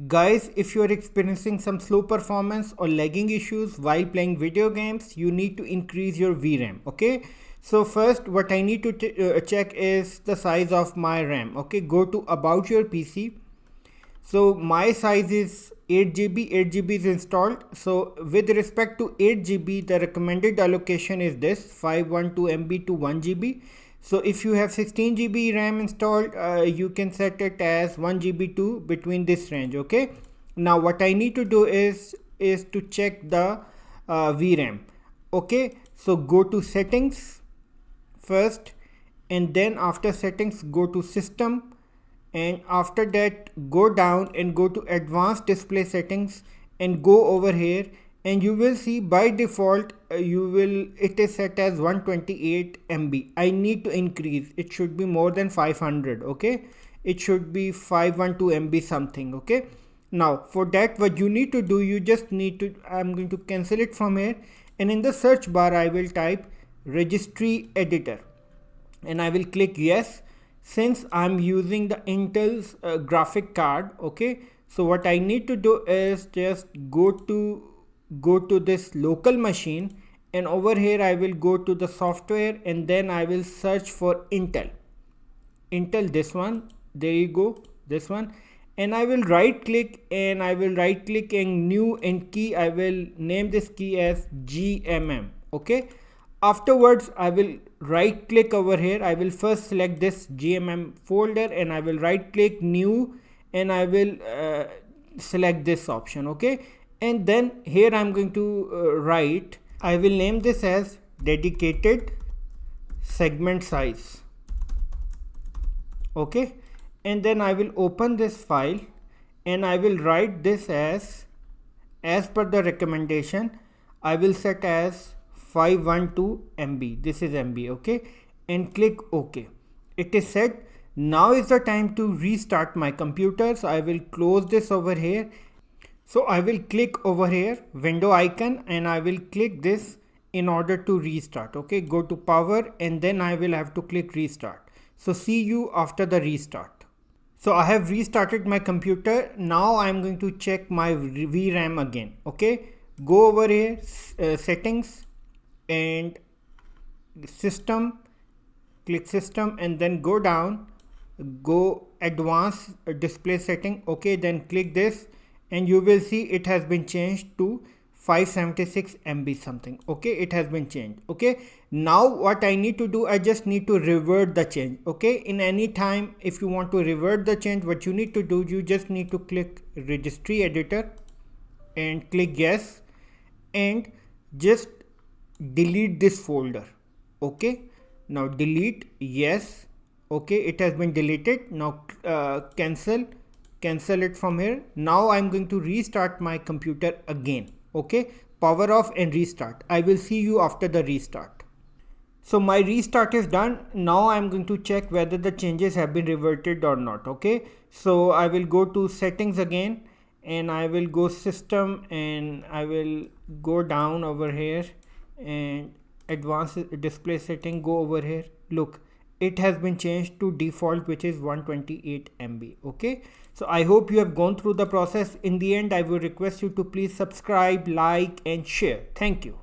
Guys, if you are experiencing some slow performance or lagging issues while playing video games, you need to increase your VRAM. Okay, so first what I need to check is the size of my RAM. Okay, go to about your PC. So my size is 8 GB. 8 GB is installed. So with respect to 8 GB, the recommended allocation is this 512 MB to 1 GB. So if you have 16 GB RAM installed, you can set it as 1 GB to between this range. Okay, now what I need to do is to check the VRAM. Okay, so go to settings first, and then after settings go to system, and after that go down and go to advanced display settings and go over here, and you will see by default it is set as 128 MB. I need to increase, it should be more than 500. Okay, it should be 512 MB something. Okay, now for that what you need to do, you just need to, I'm going to cancel it from here, and in the search bar I will type registry editor and I will click yes, since I'm using the Intel's graphic card. Okay, so what I need to do is just go to this local machine, and over here I will go to the software, and then I will search for Intel, this one, there you go, this one, and I will right click and new and key, I will name this key as GMM. Okay, afterwards I will right click over here, I will first select this GMM folder and I will right click new, and I will select this option. Okay, and then here I'm going to write, I will name this as dedicated segment size. Okay, and then I will open this file and I will write this as per the recommendation, I will set as 512 MB, this is MB. Okay, and click OK. It is set. Now is the time to restart my computer, so I will close this over here. So I will click over here window icon and I will click this in order to restart. Okay, go to power and then I will have to click restart. So see you after the restart. So I have restarted my computer. Now I am going to check my VRAM again. Okay, go over here, settings and system, click system, and then go down, go advanced display setting. Okay, then click this and you will see it has been changed to 576 MB something. Okay, it has been changed. Okay, now what I need to do, I just need to revert the change. Okay, in any time if you want to revert the change, what you need to do, you just need to click registry editor and click yes, and just delete this folder. Okay, now delete, yes. Okay, it has been deleted. Now cancel it from here. Now I'm going to restart my computer again. Okay, power off and restart. I will see you after the restart. So my restart is done. Now I'm going to check whether the changes have been reverted or not. Okay, so I will go to settings again and I will go system and I will go down over here and advanced display setting, go over here. Look, it has been changed to default, which is 128 MB. Okay, so I hope you have gone through the process. In the end, I will request you to please subscribe, like and share. Thank you.